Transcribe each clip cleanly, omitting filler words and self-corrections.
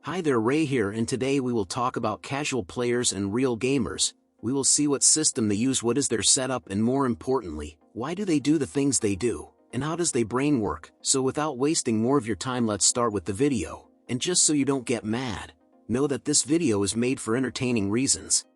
Hi there, Ray here, and today we will talk about casual players and real gamers. We will see what system they use, what is their setup, and more importantly, why do they do the things they do, and how does their brain work. So without wasting more of your time, let's start with the video. And just so you don't get mad, know that this video is made for entertaining reasons.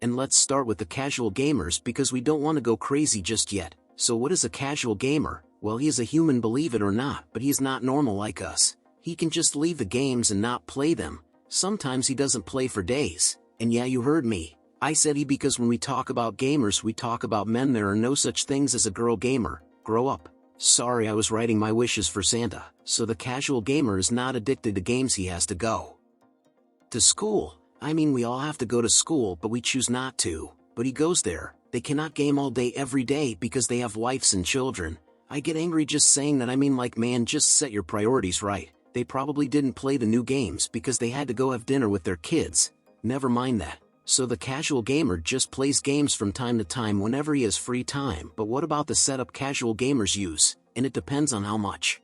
And let's start with the casual gamers because we don't want to go crazy just yet. So what is a casual gamer? Well, he is a human, believe it or not, but he is not normal like us. He can just leave the games and not play them. Sometimes he doesn't play for days. And yeah, you heard me. I said he because when we talk about gamers, we talk about men. There are no such things as a girl gamer. Grow up. Sorry, I was writing my wishes for Santa. So the casual gamer is not addicted to games. He has to go to school. I mean, we all have to go to school, but we choose not to. But he goes there. They cannot game all day every day because they have wives and children. I get angry just saying that. I mean, like, man, just set your priorities right. They probably didn't play the new games because they had to go have dinner with their kids. Never mind that. So the casual gamer just plays games from time to time whenever he has free time. But what about the setup casual gamers use? And it depends on how much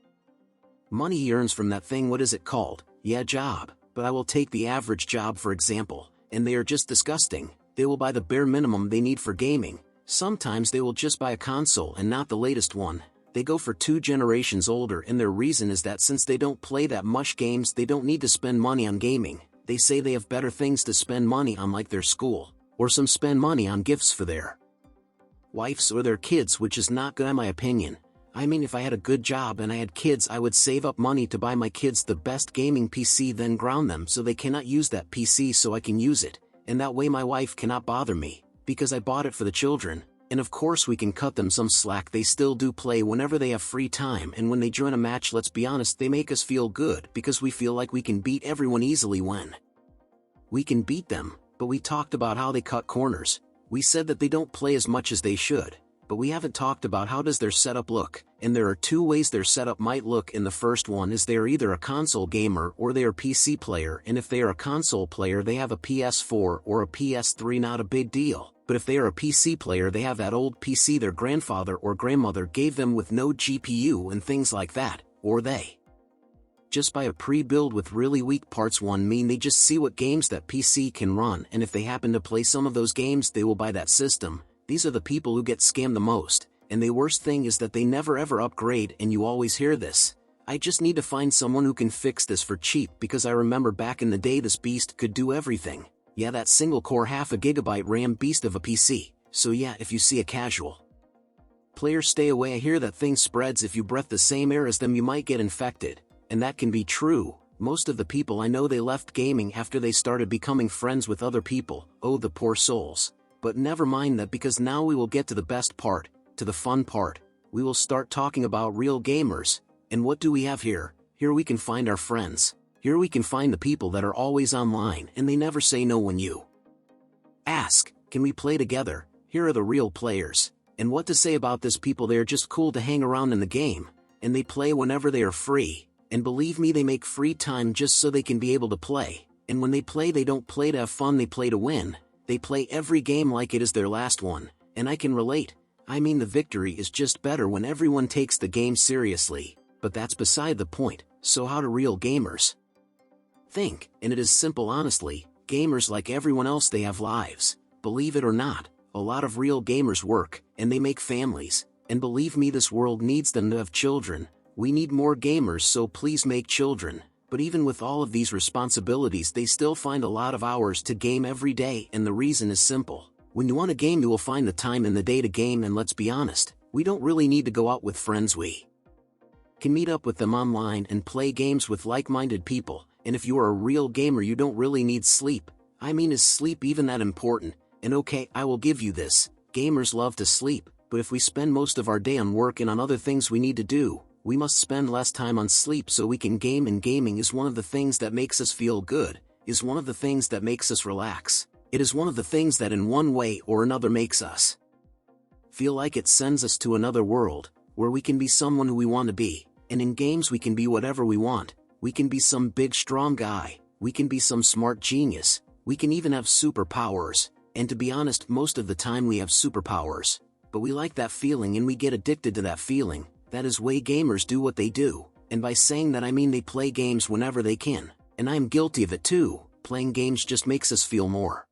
money he earns from that thing. What is it called? Yeah, job. But I will take the average job for example, and they are just disgusting. They will buy the bare minimum they need for gaming. Sometimes they will just buy a console and not the latest one. They go for 2 generations older, and their reason is that since they don't play that much games, they don't need to spend money on gaming. They say they have better things to spend money on, like their school, or some spend money on gifts for their wives or their kids, which is not good in my opinion. I mean, if I had a good job and I had kids, I would save up money to buy my kids the best gaming PC, then ground them so they cannot use that PC so I can use it, and that way my wife cannot bother me, because I bought it for the children. And of course we can cut them some slack. They still do play whenever they have free time, and when they join a match, let's be honest, they make us feel good because we feel like we can beat everyone easily when we can beat them. But we talked about how they cut corners. We said that they don't play as much as they should, but we haven't talked about how does their setup look. And there are 2 ways their setup might look. And the first one is they are either a console gamer or they are PC player, and if they are a console player, they have a PS4 or a PS3, not a big deal. But if they are a PC player, they have that old PC their grandfather or grandmother gave them with no GPU and things like that, or they just buy a pre-build with really weak parts. They just see what games that PC can run, and if they happen to play some of those games, they will buy that system. These are the people who get scammed the most, and the worst thing is that they never ever upgrade, and you always hear this. I just need to find someone who can fix this for cheap, because I remember back in the day this beast could do everything. Yeah, that single core 1/2 GB RAM beast of a PC. So yeah, if you see a casual player, stay away. I hear that thing spreads. If you breathe the same air as them, you might get infected. And that can be true. Most of the people I know, they left gaming after they started becoming friends with other people. Oh, the poor souls. But never mind that, because now we will get to the best part, to the fun part. We will start talking about real gamers. And what do we have here? Here we can find our friends. Here we can find the people that are always online, and they never say no when you ask, can we play together? Here are the real players. And what to say about this people? They are just cool to hang around in the game, and they play whenever they are free. And believe me, they make free time just so they can be able to play. And when they play, they don't play to have fun, they play to win. They play every game like it is their last one, and I can relate. I mean, the victory is just better when everyone takes the game seriously. But that's beside the point. So how do real gamers think? And it is simple, honestly. Gamers, like everyone else, they have lives. Believe it or not, a lot of real gamers work, and they make families. And believe me, this world needs them to have children. We need more gamers, so please make children. But even with all of these responsibilities, they still find a lot of hours to game every day, and the reason is simple. When you want a game, you will find the time in the day to game, and let's be honest, we don't really need to go out with friends. We can meet up with them online and play games with like-minded people. And if you are a real gamer, you don't really need sleep. I mean, is sleep even that important? And okay, I will give you this. Gamers love to sleep, but if we spend most of our day on work and on other things we need to do, we must spend less time on sleep so we can game. And gaming is one of the things that makes us feel good, is one of the things that makes us relax. It is one of the things that in one way or another makes us feel like it sends us to another world, where we can be someone who we want to be. And in games we can be whatever we want. We can be some big strong guy, we can be some smart genius, we can even have superpowers. And to be honest, most of the time we have superpowers. But we like that feeling and we get addicted to that feeling. That is why gamers do what they do. And by saying that, I mean they play games whenever they can. And I am guilty of it too. Playing games just makes us feel more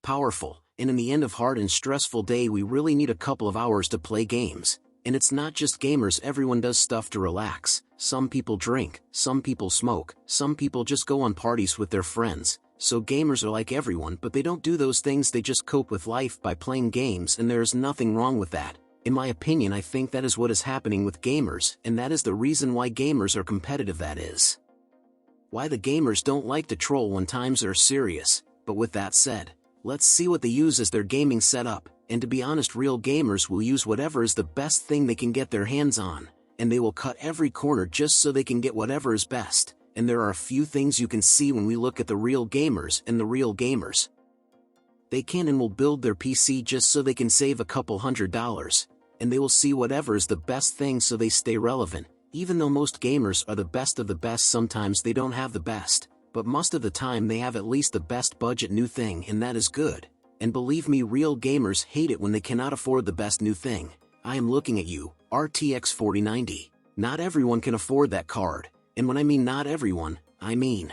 powerful, and in the end of hard and stressful day we really need a couple of hours to play games. And it's not just gamers, everyone does stuff to relax. Some people drink, some people smoke, some people just go on parties with their friends. So gamers are like everyone, but they don't do those things, they just cope with life by playing games, and there's nothing wrong with that. In my opinion, I think that is what is happening with gamers, and that is the reason why gamers are competitive, that is why the gamers don't like to troll when times are serious. But with that said, let's see what they use as their gaming setup. And to be honest, real gamers will use whatever is the best thing they can get their hands on, and they will cut every corner just so they can get whatever is best. And there are a few things you can see when we look at the real gamers and the real gamers. They can and will build their PC just so they can save a couple $100, and they will see whatever is the best thing so they stay relevant. Even though most gamers are the best of the best, sometimes they don't have the best, but most of the time they have at least the best budget new thing, and that is good. And believe me, real gamers hate it when they cannot afford the best new thing. I am looking at you, RTX 4090. Not everyone can afford that card, and when I mean not everyone, I mean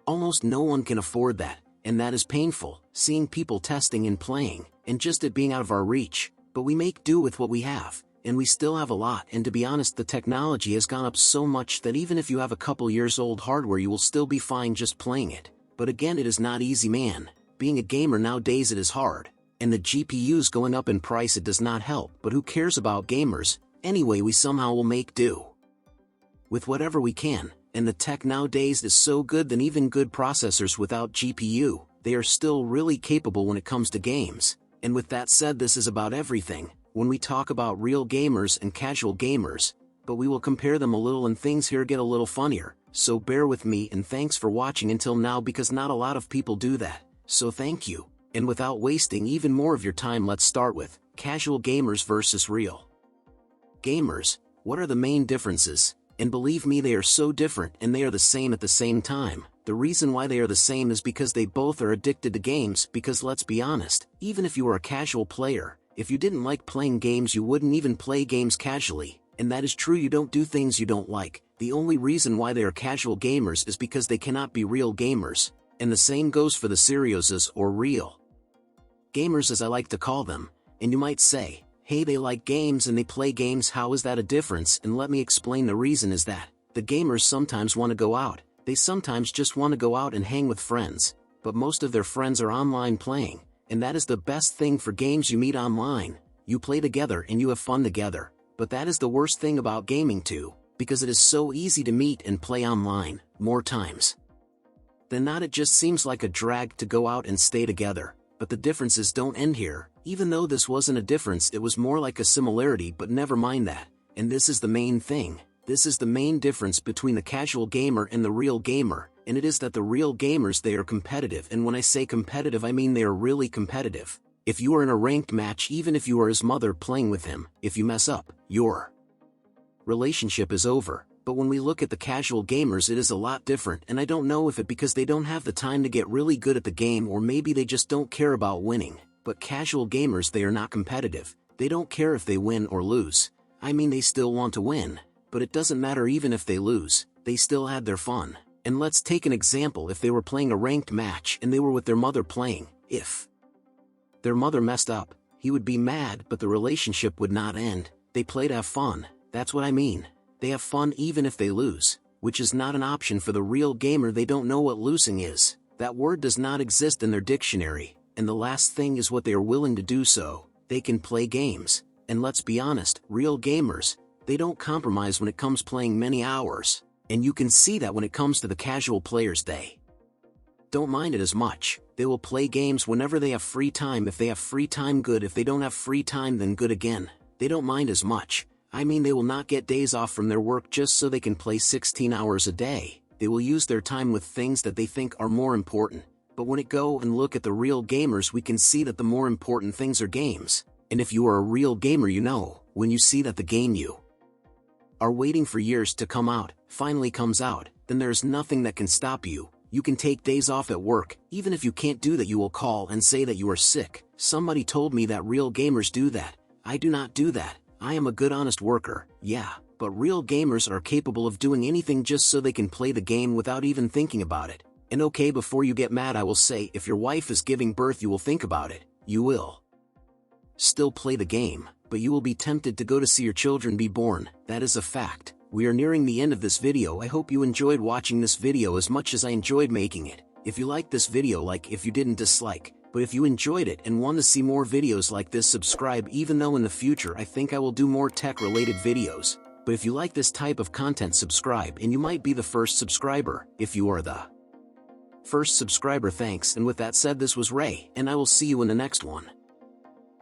almost no one can afford that, and that is painful, seeing people testing and playing, and just it being out of our reach. But we make do with what we have, and we still have a lot, and to be honest, the technology has gone up so much that even if you have a couple years old hardware you will still be fine just playing it. But again, it is not easy, man. Being a gamer nowadays, it is hard, and the GPUs going up in price, it does not help, but who cares about gamers? Anyway, we somehow will make do with whatever we can, and the tech nowadays is so good that even good processors without GPU, they are still really capable when it comes to games. And with that said, this is about everything, when we talk about real gamers and casual gamers, but we will compare them a little and things here get a little funnier, so bear with me and thanks for watching until now, because not a lot of people do that. So thank you, and without wasting even more of your time, let's start with casual gamers versus real gamers. What are the main differences? And believe me, they are so different, and they are the same at the same time. The reason why they are the same is because they both are addicted to games, because let's be honest, even if you are a casual player, if you didn't like playing games you wouldn't even play games casually, and that is true, you don't do things you don't like. The only reason why they are casual gamers is because they cannot be real gamers. And the same goes for the serioses, or real gamers as I like to call them. And you might say, hey, they like games and they play games, how is that a difference? And let me explain. The reason is that the gamers sometimes want to go out, they sometimes just want to go out and hang with friends, but most of their friends are online playing, and that is the best thing for games. You meet online, you play together and you have fun together, but that is the worst thing about gaming too, because it is so easy to meet and play online, more times than not. It just seems like a drag to go out and stay together. But the differences don't end here. Even though this wasn't a difference, it was more like a similarity, but never mind that. And this is the main thing. This is the main difference between the casual gamer and the real gamer, and it is that the real gamers, they are competitive, and when I say competitive I mean they are really competitive. If you are in a ranked match, even if you are his mother playing with him, if you mess up, your relationship is over. But when we look at the casual gamers, it is a lot different, and I don't know if it because they don't have the time to get really good at the game, or maybe they just don't care about winning. But casual gamers, they are not competitive. They don't care if they win or lose. I mean, they still want to win, but it doesn't matter even if they lose, they still had their fun. And let's take an example. If they were playing a ranked match and they were with their mother playing, if their mother messed up, he would be mad, but the relationship would not end. They play to have fun, that's what I mean. They have fun even if they lose, which is not an option for the real gamer. They don't know what losing is. That word does not exist in their dictionary, and the last thing is what they are willing to do so they can play games. And let's be honest, real gamers, they don't compromise when it comes playing many hours, and you can see that when it comes to the casual players, they don't mind it as much. They will play games whenever they have free time. If they have free time, good. If they don't have free time, then good again. They don't mind as much. I mean, they will not get days off from their work just so they can play 16 hours a day. They will use their time with things that they think are more important. But when it go and look at the real gamers, we can see that the more important things are games. And if you are a real gamer, you know, when you see that the game you are waiting for years to come out, finally comes out, then there's nothing that can stop you. You can take days off at work. Even if you can't do that, you will call and say that you are sick. Somebody told me that real gamers do that. I do not do that. I am a good honest worker, yeah, but real gamers are capable of doing anything just so they can play the game without even thinking about it. And okay, before you get mad, I will say, if your wife is giving birth, you will think about it. You will still play the game, but you will be tempted to go to see your children be born. That is a fact. We are nearing the end of this video. I hope you enjoyed watching this video as much as I enjoyed making it. If you liked this video, like; if you didn't, dislike. But if you enjoyed it and want to see more videos like this, subscribe, even though in the future I think I will do more tech-related videos. But if you like this type of content, subscribe and you might be the first subscriber. If you are the first subscriber, thanks. And with that said, this was Ray, and I will see you in the next one.